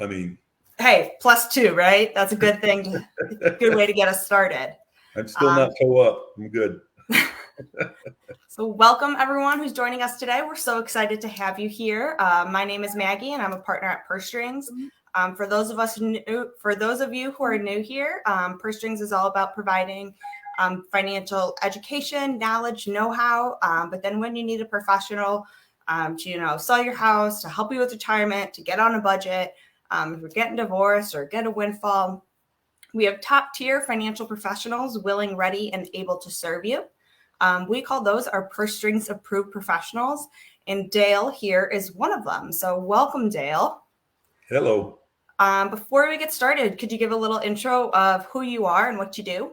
I mean, hey, +2, right? That's a good thing. Good way to get us started. I'm still not co-op. I'm good. So welcome everyone who's joining us today. We're so excited to have you here. My name is Maggie and I'm a partner at Purse Strings. For those of you who are new here, Purse Strings is all about providing financial education, knowledge, know-how. But then when you need a professional to sell your house, to help you with retirement, to get on a budget, if you're getting divorced or get a windfall, we have top tier financial professionals willing, ready, and able to serve you. We call those our Purse Strings approved professionals, and Dale here is one of them. So welcome, Dale. Hello. Before we get started, could you give a little intro of who you are and what you do?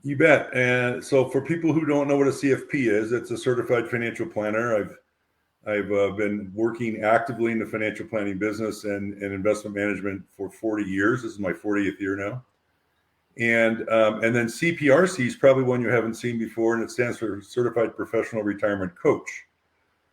You bet. And so for people who don't know what a CFP is, it's a certified financial planner. I've been working actively in the financial planning business and investment management for 40 years. This is my 40th year now. And then CPRC is probably one you haven't seen before, and it stands for Certified Professional Retirement Coach.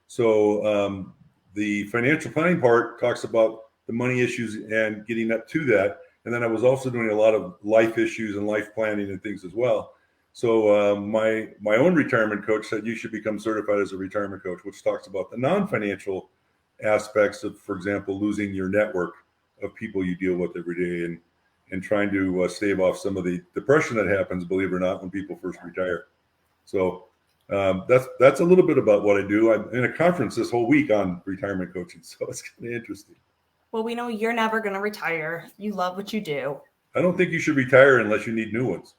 So the financial planning part talks about the money issues and getting up to that. And then I was also doing a lot of life issues and life planning and things as well. So my own retirement coach said you should become certified as a retirement coach, which talks about the non-financial aspects of, for example, losing your network of people you deal with every day and trying to stave off some of the depression that happens, believe it or not, when people first retire. So that's a little bit about what I do. I'm in a conference this whole week on retirement coaching, so it's kind of interesting. Well, we know you're never going to retire. You love what you do. I don't think you should retire unless you need new ones.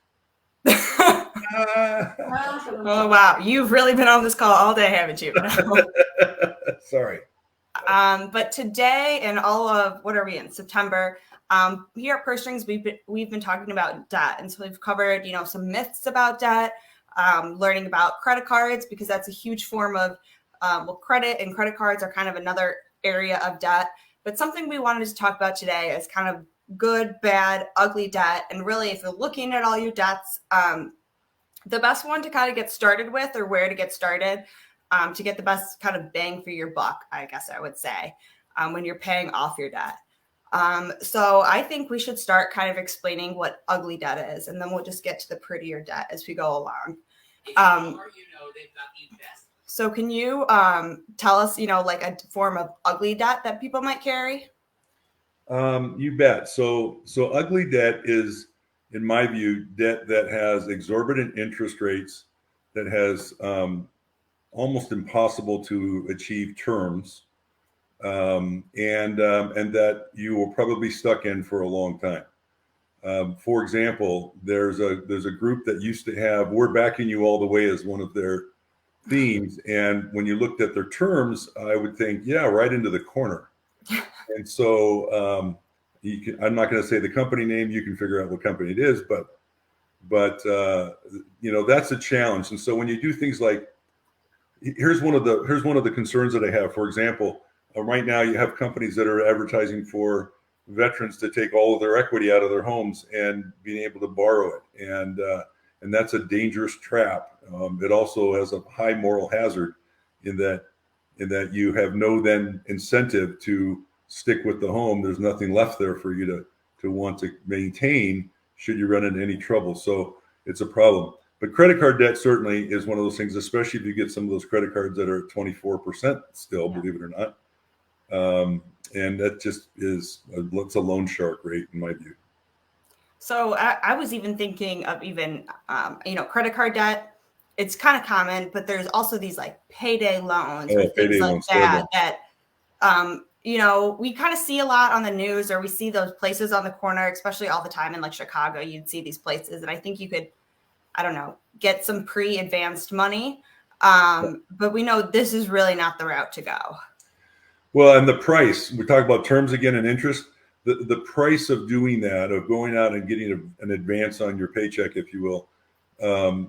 Oh, wow. You've really been on this call all day, haven't you? Sorry. But today and all of, what are we in, September, here at Purse Strings, we've been talking about debt. And so we've covered, some myths about debt, learning about credit cards, because that's a huge form of, credit, and credit cards are kind of another area of debt. But something we wanted to talk about today is kind of good, bad, ugly debt. And really, if you're looking at all your debts, the best one to kind of get started with, or where to get started to get the best kind of bang for your buck, I guess I would say, when you're paying off your debt. So I think we should start kind of explaining what ugly debt is, and then we'll just get to the prettier debt as we go along. So can you tell us, like a form of ugly debt that people might carry? You bet. So ugly debt is, in my view, debt that has exorbitant interest rates, that has almost impossible to achieve terms, and that you will probably be stuck in for a long time. For example, there's a group that used to have "We're backing you all the way" as one of their themes, and when you looked at their terms, I would think, yeah, right into the corner. And so I'm not going to say the company name. You can figure out what company it is, but that's a challenge. And so when you do things like, here's one of the concerns that I have. For example, right now you have companies that are advertising for veterans to take all of their equity out of their homes and being able to borrow it, and that's a dangerous trap. It also has a high moral hazard in that you have no then incentive to stick with the home. There's nothing left there for you to want to maintain should you run into any trouble. So it's a problem. But credit card debt certainly is one of those things, especially if you get some of those credit cards that are at 24% still, believe it or not. And that just is it's a loan shark rate in my view. So I was even thinking of credit card debt. It's kind of common, but there's also these like payday loans or things like that. We kind of see a lot on the news, or we see those places on the corner, especially all the time in like Chicago. You'd see these places, and I think you could, get some pre-advanced money. But we know this is really not the route to go. Well, and the price, we talk about terms again and interest. The price of doing that, of going out and getting an advance on your paycheck, if you will,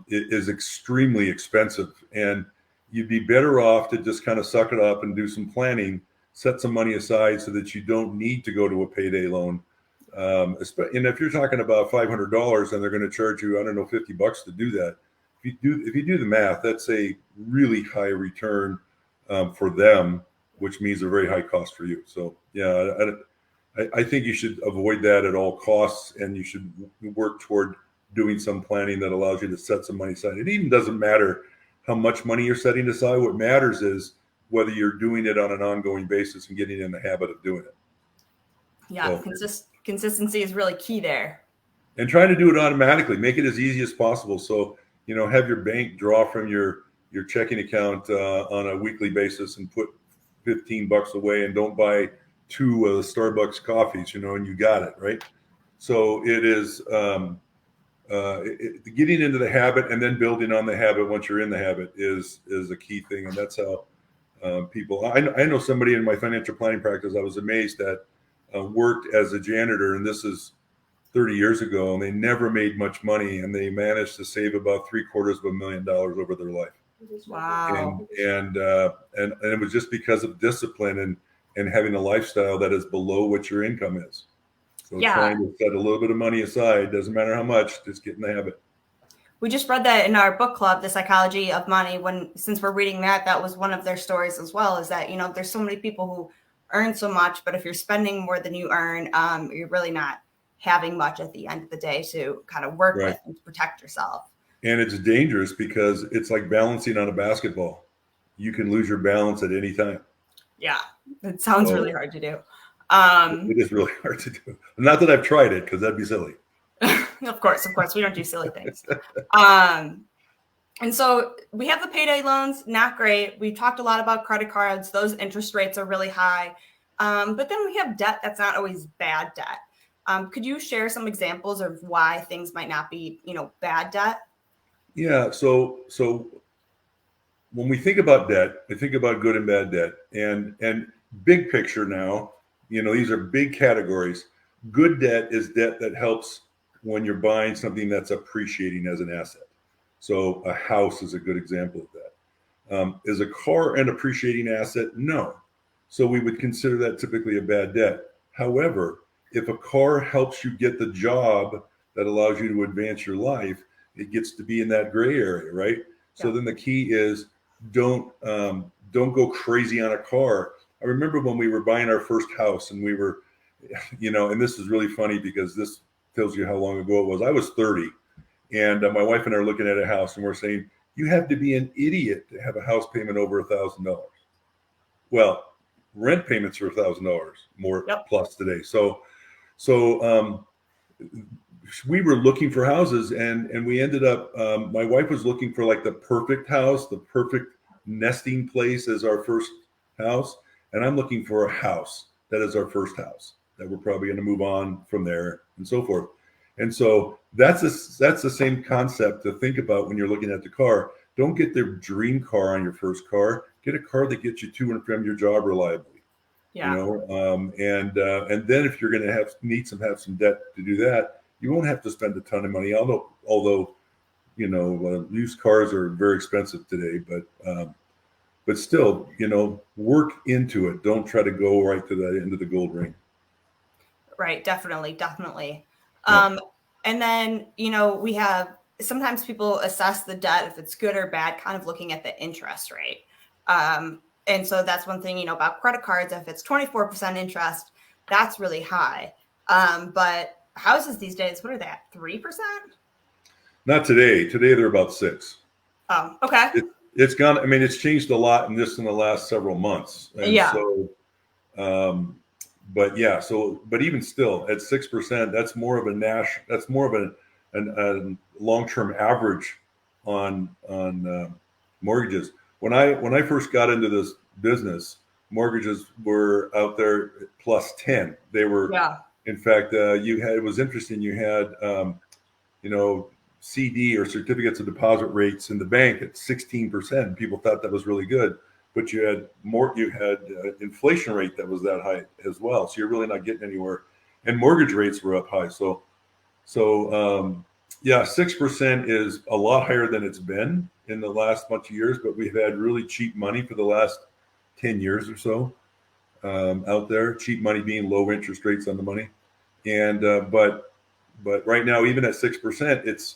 is extremely expensive. And you'd be better off to just kind of suck it up and do some planning, set some money aside so that you don't need to go to a payday loan. And if you're talking about $500 and they're going to charge you, $50 to do that. If you do the math, that's a really high return for them, which means a very high cost for you. So yeah, I think you should avoid that at all costs, and you should work toward doing some planning that allows you to set some money aside. It even doesn't matter how much money you're setting aside. What matters is whether you're doing it on an ongoing basis and getting in the habit of doing it. Yeah, consistency is really key there. And try to do it automatically. Make it as easy as possible. So, have your bank draw from your checking account on a weekly basis and put $15 away, and don't buy 2 Starbucks coffees, and you got it, right? So it is getting into the habit and then building on the habit once you're in the habit is a key thing. And that's how people, I know somebody in my financial planning practice, I was amazed at, worked as a janitor, and this is 30 years ago, and they never made much money, and they managed to save about $750,000 over their life. Wow. And it was just because of discipline and having a lifestyle that is below what your income is. So trying to set a little bit of money aside, doesn't matter how much, just get in the habit. We just read that in our book club, The Psychology of Money. Since we're reading that was one of their stories as well, is that, there's so many people who earn so much, but if you're spending more than you earn, you're really not having much at the end of the day to kind of work with and to protect yourself. And it's dangerous because it's like balancing on a basketball. You can lose your balance at any time. Yeah, it sounds really hard to do. It is really hard to do. Not that I've tried it, because that'd be silly. Of course, we don't do silly things. And so we have the payday loans, not great. We talked a lot about credit cards. Those interest rates are really high. But then we have debt that's not always bad debt. Could you share some examples of why things might not be, bad debt? Yeah. So when we think about debt, we think about good and bad debt, and big picture now, these are big categories. Good debt is debt that helps when you're buying something that's appreciating as an asset. So a house is a good example of that. Is a car an appreciating asset? No. So we would consider that typically a bad debt. However, if a car helps you get the job that allows you to advance your life, it gets to be in that gray area, right? So then the key is don't go crazy on a car. I remember when we were buying our first house, and we were, and this is really funny because this tells you how long ago it was. I was 30, and my wife and I are looking at a house, and we're saying, you have to be an idiot to have a house payment over $1,000. Well, rent payments are $1,000 more plus today. So we were looking for houses, and we ended up, my wife was looking for like the perfect house, the perfect nesting place as our first house. And I'm looking for a house that is our first house that we're probably going to move on from there and so forth. And so that's the same concept to think about when you're looking at the car. Don't get the dream car on your first car. Get a car that gets you to and from your job reliably. And then if you're going to have some debt to do that, you won't have to spend a ton of money. Although used cars are very expensive today, but still, work into it. Don't try to go right to the end of the gold ring. Right. Definitely. Yeah. And then, we have, sometimes people assess the debt, if it's good or bad, kind of looking at the interest rate. And so that's one thing, about credit cards. If it's 24% interest, that's really high. But houses these days, what are they at? 3%? Not today. Today, they're about 6%. Oh, okay. It's gone. I mean, it's changed a lot in the last several months. And so, but even still at 6%, that's more of a long-term average on mortgages. When I first got into this business, mortgages were out there at plus 10. They were, in fact, it was interesting. You had, CD or certificates of deposit rates in the bank at 16%. People thought that was really good, but you had inflation rate that was that high as well. So you're really not getting anywhere, and mortgage rates were up high. So 6% is a lot higher than it's been in the last bunch of years, but we've had really cheap money for the last 10 years or so out there. Cheap money being low interest rates on the money, and but right now, even at 6%,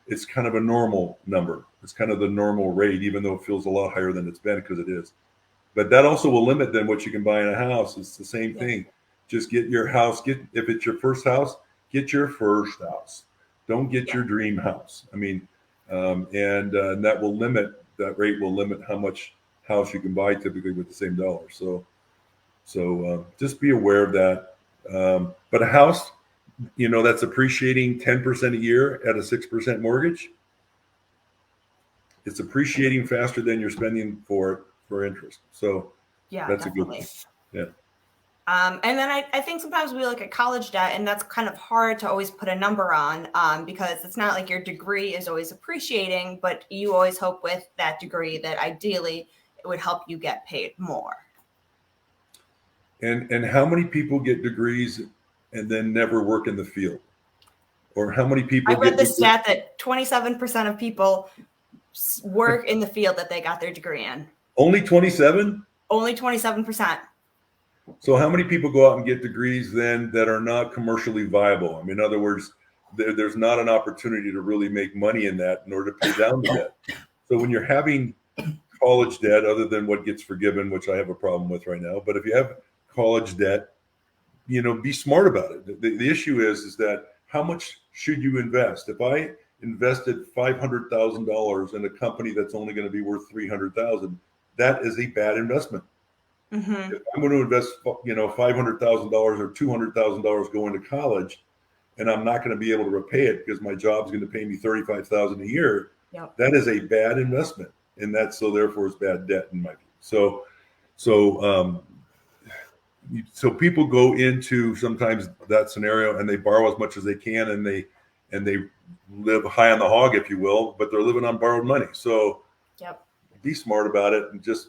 it's kind of a normal number. It's kind of the normal rate, even though it feels a lot higher than it's been, because it is. But that also will limit then what you can buy in a house. It's the same thing. Just get your house. If it's your first house, get your first house. Don't get Yeah. your dream house. I mean, and that rate will limit how much house you can buy typically with the same dollar. So just be aware of that. But a house, that's appreciating 10% a year at a 6% mortgage, it's appreciating faster than you're spending for interest. So Yeah, that's a good definitely. thing. Yeah. And then I think sometimes we look at college debt, and that's kind of hard to always put a number on because it's not like your degree is always appreciating, but you always hope with that degree that ideally it would help you get paid more. And how many people get degrees and then never work in the field? Or how many I people read get the degrees? stat that 27% of people work in the field that they got their degree in. Only 27? Only 27%. So how many people go out and get degrees then that are not commercially viable? I mean, in other words, there's not an opportunity to really make money in that in order to pay down the debt. So when you're having college debt, other than what gets forgiven, which I have a problem with right now, but if you have college debt, be smart about it. The issue is that how much should you invest? If I invested $500,000 in a company that's only going to be worth 300,000, that is a bad investment. Mm-hmm. If I'm going to invest, $500,000 or $200,000 going to college, and I'm not going to be able to repay it because my job is going to pay me $35,000 a year, Yep. that is a bad investment, and therefore it's bad debt in my view. So people go into sometimes that scenario and they borrow as much as they can, and they live high on the hog, if you will, but they're living on borrowed money. So Yep. be smart about it and just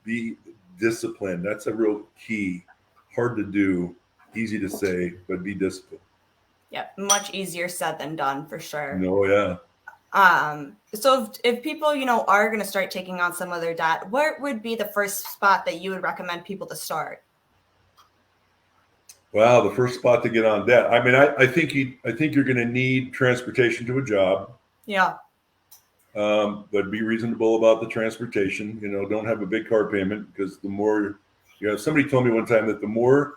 be disciplined. That's a real key. Hard to do, easy to say, but be disciplined. Yep. Much easier said than done for sure. No, yeah. So if people, are going to start taking on some of their debt, what would be the first spot that you would recommend people to start? Wow, the first spot to get on debt. I mean, I think you're going to need transportation to a job. Yeah. But be reasonable about the transportation. Don't have a big car payment, because the more, somebody told me one time that the more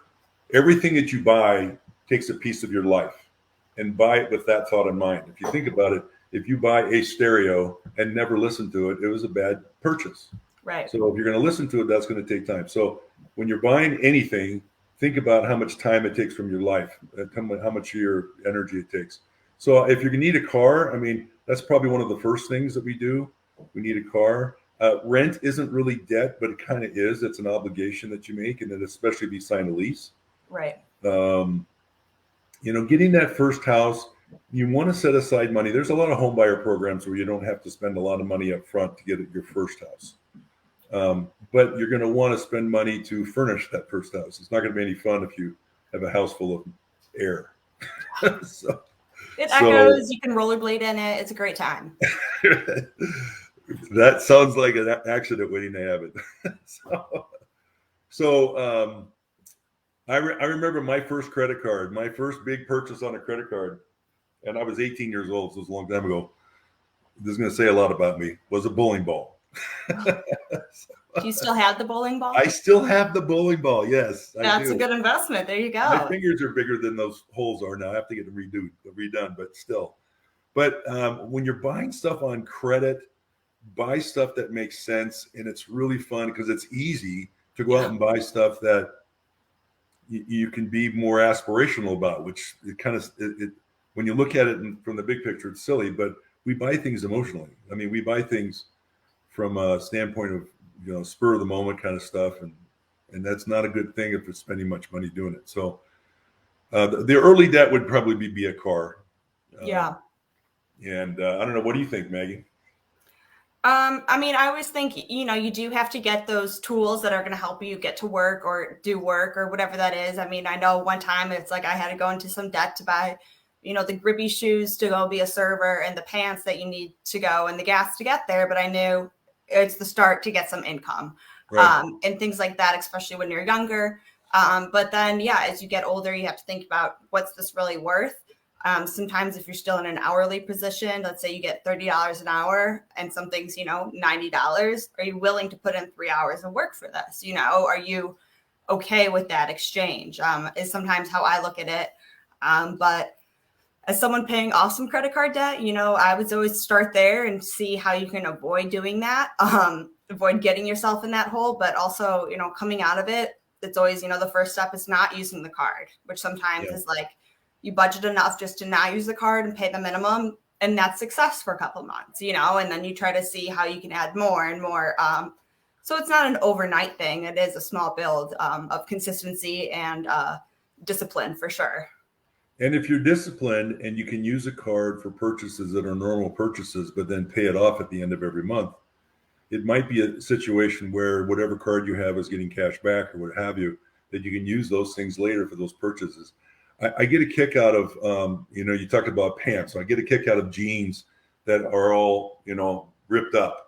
everything that you buy takes a piece of your life, and buy it with that thought in mind. If you think about it, if you buy a stereo and never listen to it, it was a bad purchase. Right. So if you're going to listen to it, that's going to take time. So when you're buying anything, think about how much time it takes from your life, how much of your energy it takes. So if you're going to need a car, I mean, that's probably one of the first things that we do. We need a car. Rent isn't really debt, but it kind of is. It's an obligation that you make, and then especially if you sign a lease. Right. Getting that first house, you want to set aside money. There's a lot of home buyer programs where you don't have to spend a lot of money up front to get your first house. But you're going to want to spend money to furnish that first house. It's not going to be any fun if you have a house full of air. It echoes. You can rollerblade in it. It's a great time. That sounds like an accident waiting to happen. I remember my first credit card, my first big purchase on a credit card, and I was 18 years old, so it was a long time ago. This is going to say a lot about me. Was a bowling ball. Do you still have the bowling ball? I still have the bowling ball. Yes, that's a good investment. There you go. My fingers are bigger than those holes are now. I have to get them redone, but still. But when you're buying stuff on credit, buy stuff that makes sense, and it's really fun because it's easy to go out and buy stuff that you can be more aspirational about. Which when you look at it from the big picture, it's silly, but we buy things emotionally. I mean, we buy things from a standpoint of spur of the moment kind of stuff, and that's not a good thing if you're spending much money doing it. So the early debt would probably be a car. Yeah. And I don't know. What do you think, Maggie? I mean, I always think, you do have to get those tools that are going to help you get to work or do work or whatever that is. I mean, I know one time it's like I had to go into some debt to buy, the grippy shoes to go be a server and the pants that you need to go and the gas to get there. But I knew it's the start to get some income, right. And things like that, especially when you're younger. But then, as you get older, you have to think about what's this really worth? Sometimes if you're still in an hourly position, let's say you get $30 an hour and something's, $90, are you willing to put in 3 hours of work for this? Are you okay with that exchange, is sometimes how I look at it. But as someone paying off some credit card debt, I would always start there and see how you can avoid doing that, avoid getting yourself in that hole. But also, coming out of it, it's always, the first step is not using the card, which sometimes is like you budget enough just to not use the card and pay the minimum. And that's success for a couple months, and then you try to see how you can add more and more. So it's not an overnight thing. It is a small build of consistency and discipline for sure. And if you're disciplined and you can use a card for purchases that are normal purchases, but then pay it off at the end of every month, it might be a situation where whatever card you have is getting cash back or what have you, that you can use those things later for those purchases. I get a kick out of, you talked about pants. So I get a kick out of jeans that are all, ripped up.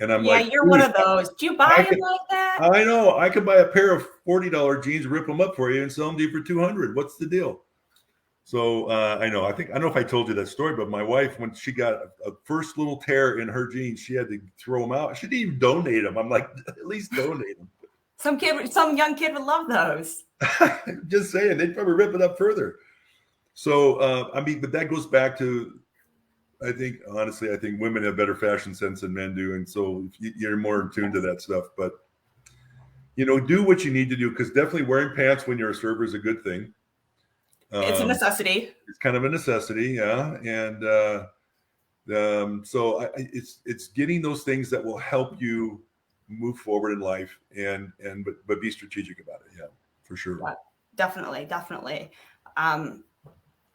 And I'm like, you're one of those. Do you buy them like that? I know. I could buy a pair of $40 jeans, rip them up for you, and sell them to you for $200. What's the deal? So I know. I don't know if I told you that story, but my wife, when she got a first little tear in her jeans, she had to throw them out. She didn't even donate them. I'm like, at least donate them. Some young kid would love those. Just saying, they'd probably rip it up further. So but that goes back to, I think women have better fashion sense than men do, and so you're more in tune to that stuff. But do what you need to do, because definitely wearing pants when you're a server is a good thing. It's a necessity. It's kind of a necessity, yeah. And so it's getting those things that will help you move forward in life, but be strategic about it. Yeah, for sure. Yeah, definitely.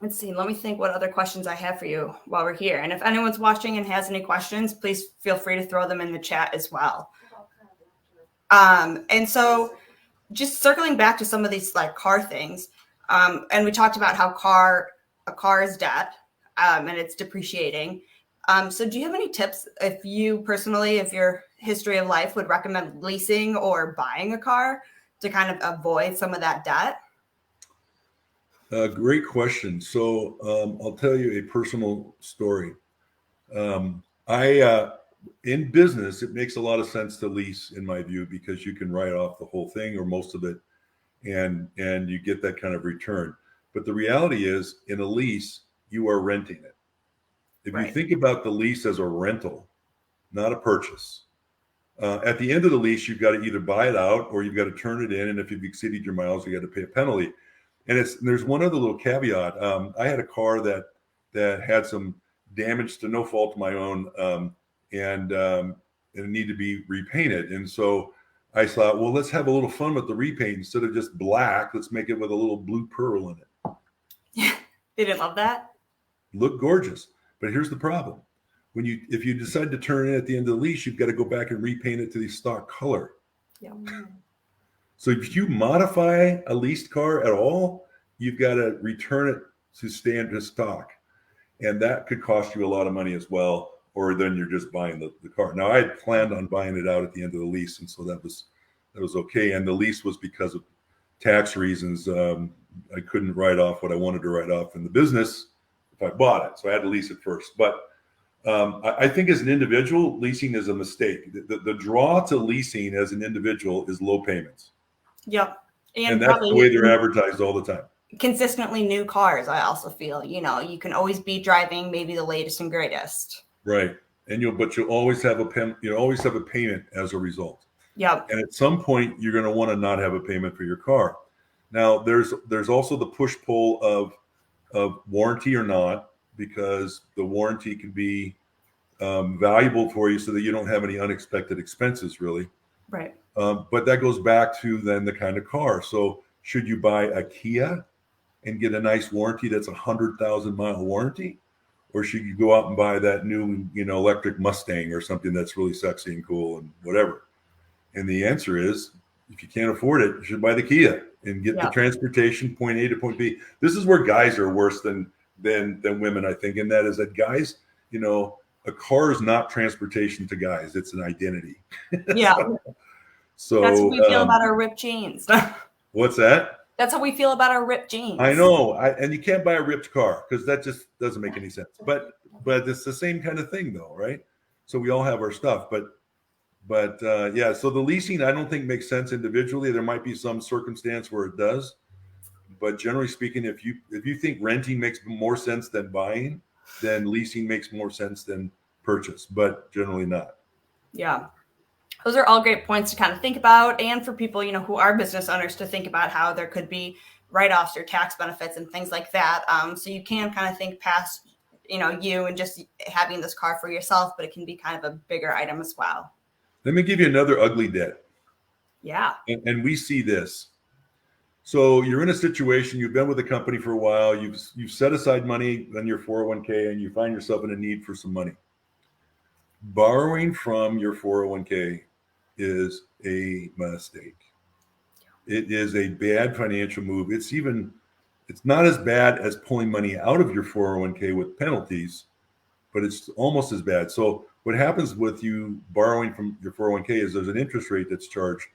Let's see. Let me think what other questions I have for you while we're here. And if anyone's watching and has any questions, please feel free to throw them in the chat as well. And so just circling back to some of these like car things, and we talked about how a car is debt, and it's depreciating. So do you have any tips if your history of life would recommend leasing or buying a car to kind of avoid some of that debt? Great question. So I'll tell you a personal story. In business, it makes a lot of sense to lease, in my view, because you can write off the whole thing or most of it, and you get that kind of return. But the reality is, in a lease, you are renting it. If you think about the lease as a rental, not a purchase, at the end of the lease, you've got to either buy it out or you've got to turn it in. And if you've exceeded your miles, you got to pay a penalty. And there's one other little caveat. I had a car that had some damage to no fault of my own, and it needed to be repainted. And so I thought, well, let's have a little fun with the repaint. Instead of just black, let's make it with a little blue pearl in it. Yeah, they didn't love that. Look gorgeous. But here's the problem. If you decide to turn in at the end of the lease, you've got to go back and repaint it to the stock color. Yeah. So if you modify a leased car at all, you've got to return it to standard stock. And that could cost you a lot of money as well, or then you're just buying the car. Now, I had planned on buying it out at the end of the lease, and so that was okay. And the lease was because of tax reasons. I couldn't write off what I wanted to write off in the business if I bought it. So I had to lease it first. But I think as an individual, leasing is a mistake. The draw to leasing as an individual is low payments. Yep. And that's the way they're advertised all the time. Consistently new cars, I also feel, you can always be driving maybe the latest and greatest. Right. And you'll always have a payment as a result. Yep. And at some point you're going to want to not have a payment for your car. Now there's also the push-pull of warranty or not, because the warranty can be valuable for you so that you don't have any unexpected expenses, really. Right. But that goes back to then the kind of car. So should you buy a Kia and get a nice warranty that's 100,000-mile warranty? Or should you go out and buy that new, electric Mustang or something that's really sexy and cool and whatever? And the answer is, if you can't afford it, you should buy the Kia and get the transportation point A to point B. This is where guys are worse than women, I think. And that is that guys, a car is not transportation to guys. It's an identity. Yeah. So that's what we feel about our ripped jeans. What's that? That's how we feel about our ripped jeans. I know. And you can't buy a ripped car because that just doesn't make any sense. But it's the same kind of thing though, right? So we all have our stuff, but But yeah, so the leasing I don't think makes sense individually. There might be some circumstance where it does, but generally speaking, if you think renting makes more sense than buying, then leasing makes more sense than purchase, but generally not. Yeah. Those are all great points to kind of think about, and for people, who are business owners, to think about how there could be write-offs or tax benefits and things like that. So you can kind of think past, you and just having this car for yourself, but it can be kind of a bigger item as well. Let me give you another ugly debt, Yeah. and we see this. So you're in a situation, you've been with the company for a while, you've set aside money on your 401k, and you find yourself in a need for some money. Borrowing from your 401k is a mistake. It is a bad financial move. It's not as bad as pulling money out of your 401k with penalties, but it's almost as bad. So what happens with you borrowing from your 401k is there's an interest rate that's charged,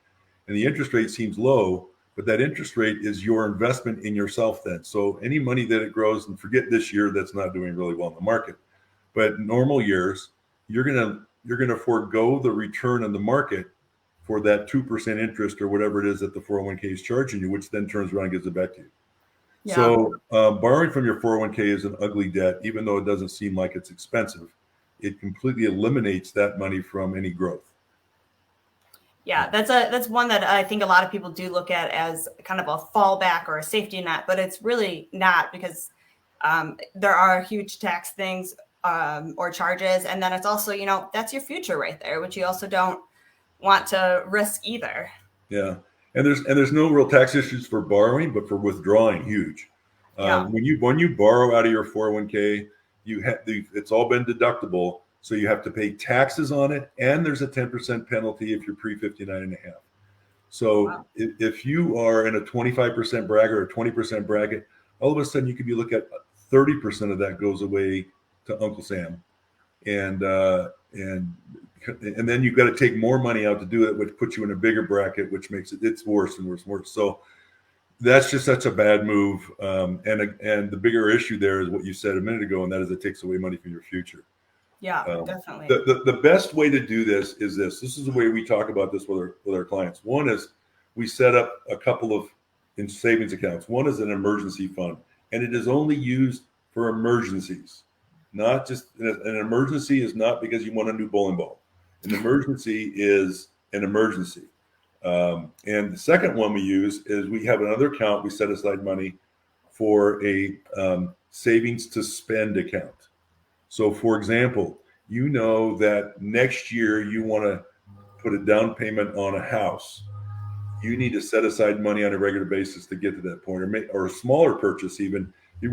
and the interest rate seems low, but that interest rate is your investment in yourself then. So any money that it grows, and forget this year that's not doing really well in the market, but normal years, you're gonna forego the return on the market for that 2% interest or whatever it is that the 401k is charging you, which then turns around and gives it back to you. Yeah. So borrowing from your 401k is an ugly debt, even though it doesn't seem like it's expensive. It completely eliminates that money from any growth. Yeah, that's one that I think a lot of people do look at as kind of a fallback or a safety net, but it's really not, because there are huge tax things or charges, and then it's also, that's your future right there, which you also don't want to risk either. Yeah, and there's no real tax issues for borrowing, but for withdrawing, huge. Yeah. When you borrow out of your 401k, it's all been deductible, so you have to pay taxes on it, and there's a 10% penalty if you're pre-59 and a half. So Wow. if you are in a 25% bracket or 20% bracket, all of a sudden you could be looking at 30% of that goes away to Uncle Sam, and and then you've got to take more money out to do it, which puts you in a bigger bracket, which makes it's worse and worse and worse. So that's just such a bad move. And the bigger issue there is what you said a minute ago, and that is it takes away money from your future. Yeah, Um, definitely. the best way to do this is this. This is the way we talk about this with our clients. One is we set up a couple of in savings accounts. One is an emergency fund, and it is only used for emergencies. Not just an emergency is not because you want a new bowling ball. An emergency is an emergency. And the second one we use is we have another account. We set aside money for a savings to spend account. So, for example, you know that next year you want to put a down payment on a house. You need to set aside money on a regular basis to get to that point, or a smaller purchase even. You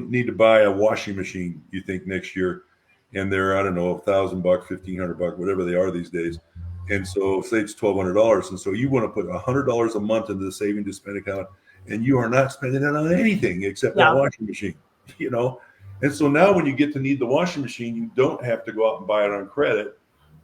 need to buy a washing machine. You think next year, and they're I don't know $1,000, $1,500, whatever they are these days. And so say it's $1,200, and so you want to put $100 a month into the saving to spend account, and you are not spending it on anything except that Yeah. washing machine. You know, and so now when you get to need the washing machine, you don't have to go out and buy it on credit,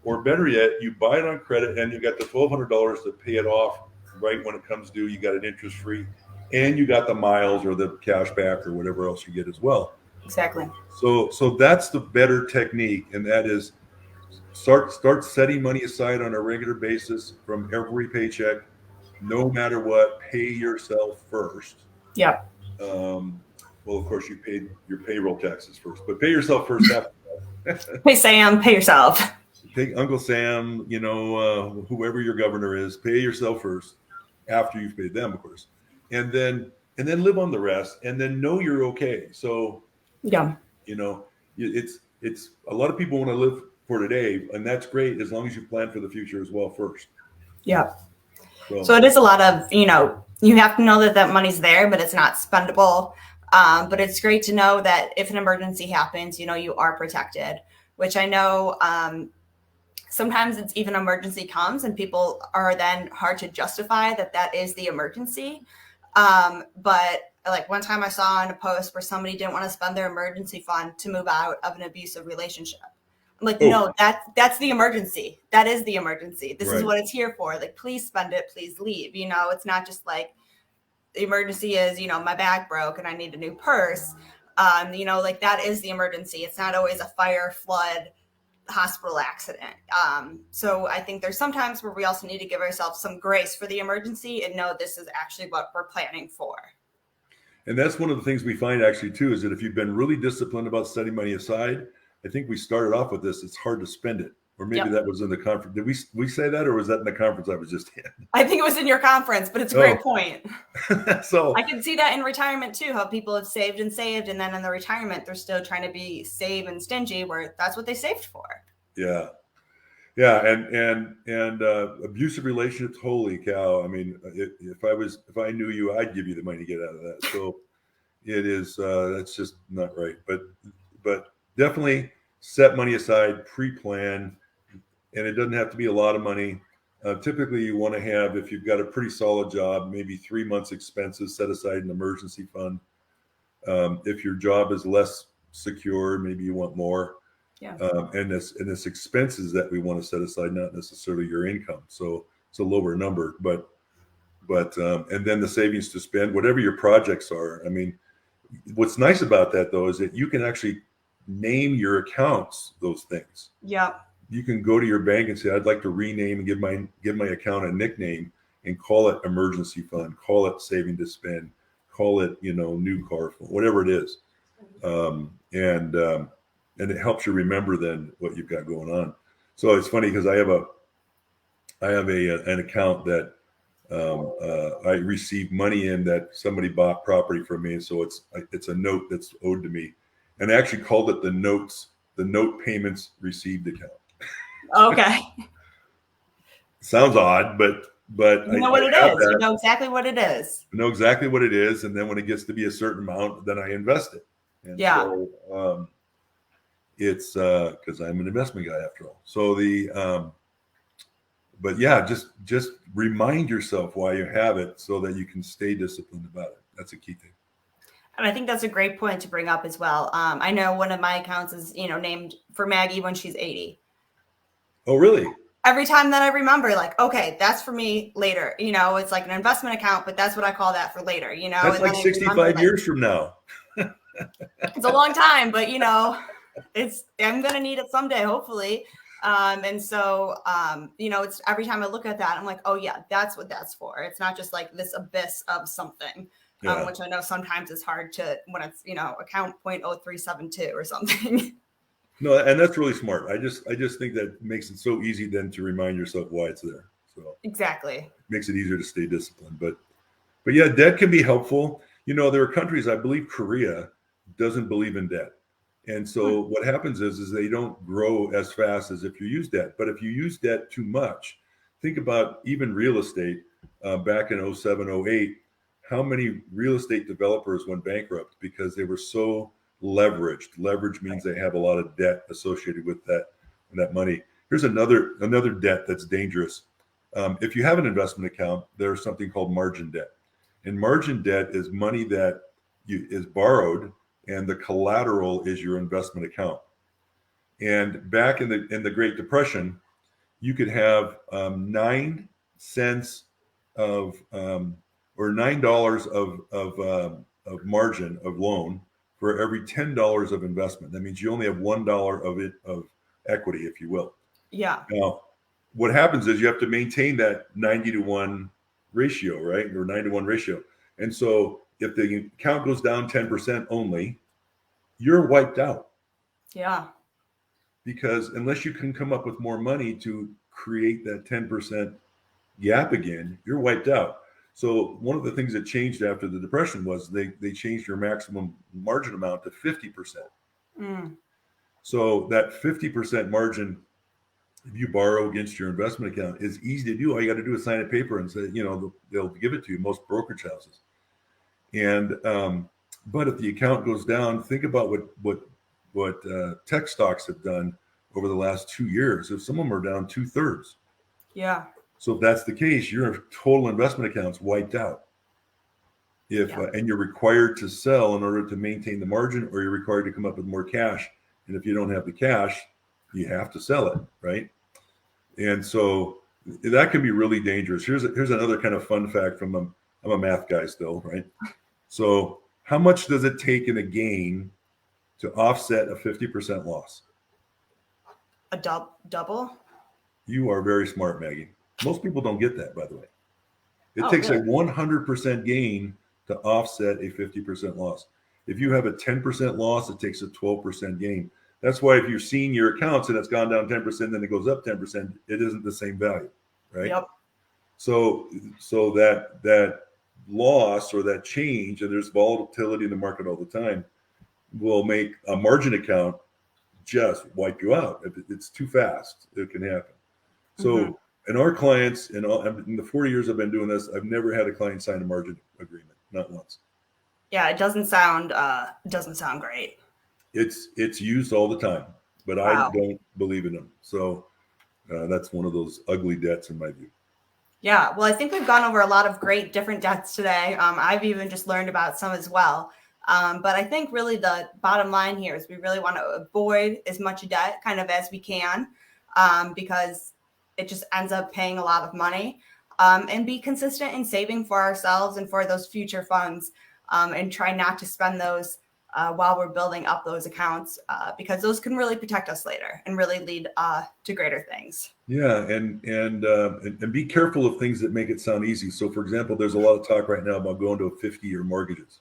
or better yet, you buy it on credit and you got the $1,200 to pay it off right when it comes due. You got it interest free, and you got the miles or the cash back or whatever else you get as well. Exactly. So that's the better technique, and that is start setting money aside on a regular basis from every paycheck, no matter what. Pay yourself first. Yeah. Well, of course, you paid your payroll taxes first, but pay yourself first after that. Hey, Sam, pay yourself. Take Uncle Sam, whoever your governor is, pay yourself first after you've paid them, of course, and then live on the rest, and then know you're okay. So, Yeah. it's a lot of people want to live for today, and that's great as long as you plan for the future as well first. Yeah. So, So it is a lot of, you have to know that money's there, but it's not spendable. But it's great to know that if an emergency happens, you are protected, which I know sometimes it's even emergency comes and people are then hard to justify that is the emergency. But like one time I saw on a post where somebody didn't want to spend their emergency fund to move out of an abusive relationship. I'm like, no, that's the emergency. That is the emergency. This is what it's here for. Like, please spend it. Please leave. It's not just like the emergency is, my bag broke and I need a new purse. Like that is the emergency. It's not always a fire, flood, hospital accident. So I think there's some times where we also need to give ourselves some grace for the emergency and know this is actually what we're planning for. And that's one of the things we find actually too, is that if you've been really disciplined about setting money aside, I think we started off with this, it's hard to spend it. Or maybe that was in the conference. Did we say that, or was that in the conference I was just in? I think it was in your conference, but it's a great point. So I can see that in retirement too, how people have saved, and then in the retirement, they're still trying to be save and stingy, where that's what they saved for. Yeah. And abusive relationships, holy cow. I mean, if I knew you, I'd give you the money to get out of that. So it is, that's just not right. But definitely set money aside, pre-plan, and it doesn't have to be a lot of money. Typically you want to have, if you've got a pretty solid job, maybe 3 months expenses set aside in an emergency fund. If your job is less secure, maybe you want more. Yeah. And it's expenses that we want to set aside, not necessarily your income. So it's a lower number, but and then the savings to spend, whatever your projects are. I mean, what's nice about that though is that you can actually name your accounts those things. Yeah. You can go to your bank and say, I'd like to rename and give my account a nickname and call it emergency fund, call it saving to spend, call it, new car fund, whatever it is. And it helps you remember then what you've got going on. So it's funny because I have an account that I received money in that somebody bought property from me. And so it's a note that's owed to me. And I actually called it the note payments received account. Okay. Sounds odd, but you know what it is. You know exactly what it is. I know exactly what it is. And then when it gets to be a certain amount, then I invest it. And so it's because I'm an investment guy after all. So but yeah, just remind yourself why you have it so that you can stay disciplined about it. That's a key thing. And I think that's a great point to bring up as well. I know one of my accounts is, named for Maggie when she's 80. Oh, really? Every time that I remember, like, okay, that's for me later. It's like an investment account, but that's what I call that for later. That's and like 65 years from now. It's a long time, but I'm gonna need it someday, hopefully. And so it's every time I look at that, I'm like, oh yeah, that's what that's for. It's not just like this abyss of something. Which I know sometimes is hard to when it's account 0.0372 or something. No, and that's really smart. I just think that makes it so easy then to remind yourself why it's there. So exactly, it makes it easier to stay disciplined. But yeah, debt can be helpful. There are countries, I believe Korea doesn't believe in debt, and so what happens is they don't grow as fast as if you use debt. But if you use debt too much, think about even real estate back in 07, 08. How many real estate developers went bankrupt because they were so leveraged? Leverage means they have a lot of debt associated with that money. Here's another debt that's dangerous. If you have an investment account, there's something called margin debt. And margin debt is money that is borrowed, and the collateral is your investment account. And back in the Great Depression, you could have 9 cents of or $9 of margin of loan for every $10 of investment. That means you only have $1 of equity, if you will. Yeah. Now, what happens is you have to maintain that 90-to-1 ratio, right? Or 9-to-1 ratio. And so if the account goes down 10% only, you're wiped out. Yeah. Because unless you can come up with more money to create that 10% gap again, you're wiped out. So one of the things that changed after the Depression was they changed your maximum margin amount to 50%. So that 50% margin, if you borrow against your investment account, is easy to do. All you got to do is sign a paper and say, they'll give it to you, most brokerage houses. And but if the account goes down, think about what tech stocks have done over the last 2 years. If some of them are down 2/3. Yeah. So if that's the case, your total investment account's wiped out. And you're required to sell in order to maintain the margin, or you're required to come up with more cash. And if you don't have the cash, you have to sell it, right? And so that can be really dangerous. Here's another kind of fun fact I'm a math guy still, right? So how much does it take in a gain to offset a 50% loss? A double? You are very smart, Maggie. Most people don't get that, by the way. It Oh, takes really? a 100% gain to offset a 50% loss. If you have a 10% loss, it takes a 12% gain. That's why if you've seen your accounts and it's gone down 10%, then it goes up 10%, it isn't the same value, right? Yep. So that loss or that change, and there's volatility in the market all the time, will make a margin account just wipe you out. If it's too fast, it can happen. Mm-hmm. So, and our clients, in the 40 years I've been doing this, I've never had a client sign a margin agreement, not once. Yeah, it doesn't sound great. It's used all the time, but I Wow. don't believe in them. So that's one of those ugly debts in my view. Yeah, well, I think we've gone over a lot of great different debts today. I've even just learned about some as well. But I think really the bottom line here is we really want to avoid as much debt kind of as we can, because it just ends up paying a lot of money, and be consistent in saving for ourselves and for those future funds, and try not to spend those while we're building up those accounts, because those can really protect us later and really lead to greater things. Yeah, and be careful of things that make it sound easy. So, for example, there's a lot of talk right now about going to 50-year mortgages.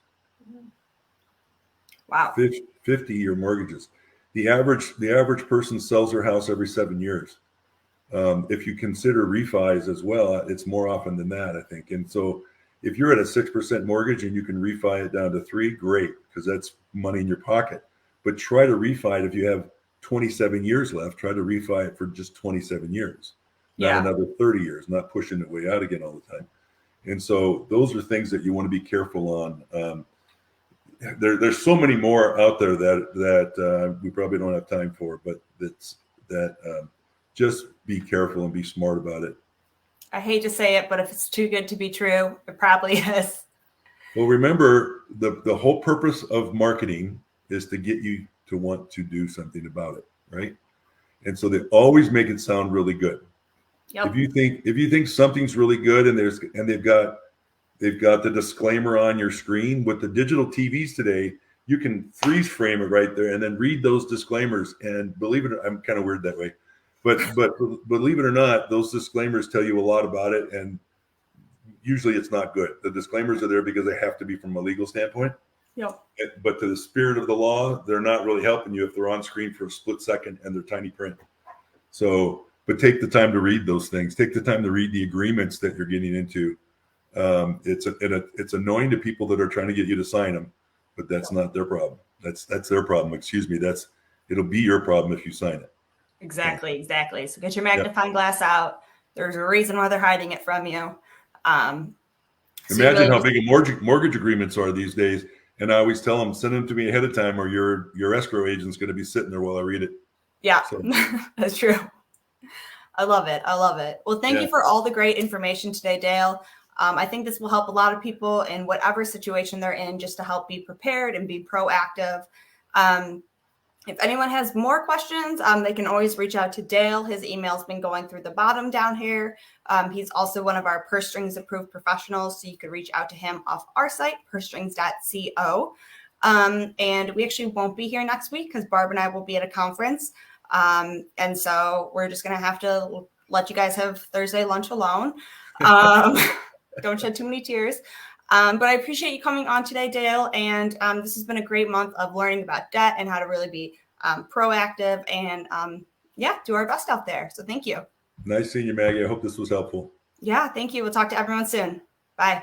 Wow. 50-year mortgages. The average person sells their house every 7 years. If you consider refis as well, it's more often than that, I think. And so, if you're at a 6% mortgage and you can refi it down to 3, great, because that's money in your pocket. But try to refi it if you have 27 years left. Try to refi it for just 27 years, not Yeah. another 30 years, not pushing it way out again all the time. And so, those are things that you want to be careful on. There's so many more out there that we probably don't have time for, but just be careful and be smart about it. I hate to say it, but if it's too good to be true, it probably is. Well, remember the whole purpose of marketing is to get you to want to do something about it, right? And so they always make it sound really good. Yep. If you think something's really good and they've got the disclaimer on your screen with the digital TVs today, you can freeze frame it right there and then read those disclaimers. And believe it, I'm kind of weird that way, but believe it or not, those disclaimers tell you a lot about it. And usually it's not good. The disclaimers are there because they have to be from a legal standpoint. Yep. But to the spirit of the law, they're not really helping you if they're on screen for a split second and they're tiny print. So, but take the time to read those things. Take the time to read the agreements that you're getting into. It's annoying to people that are trying to get you to sign them, but that's not their problem. That's their problem. Excuse me. It'll be your problem if you sign it. Exactly. So get your magnifying glass out. There's a reason why they're hiding it from you. Imagine how big a mortgage agreements are these days. And I always tell them, send them to me ahead of time, or your escrow agent's going to be sitting there while I read it. Yeah, so. That's true. I love it. Well, thank you for all the great information today, Dale. I think this will help a lot of people in whatever situation they're in, just to help be prepared and be proactive. If anyone has more questions, they can always reach out to Dale. His email's been going through the bottom down here. He's also one of our Purse Strings approved professionals, so you could reach out to him off our site, pursestrings.co. And we actually won't be here next week because Barb and I will be at a conference. And so we're just going to have to let you guys have Thursday lunch alone. Don't shed too many tears. But I appreciate you coming on today, Dale. And this has been a great month of learning about debt and how to really be proactive and do our best out there. So thank you. Nice seeing you, Maggie. I hope this was helpful. Yeah, thank you. We'll talk to everyone soon. Bye.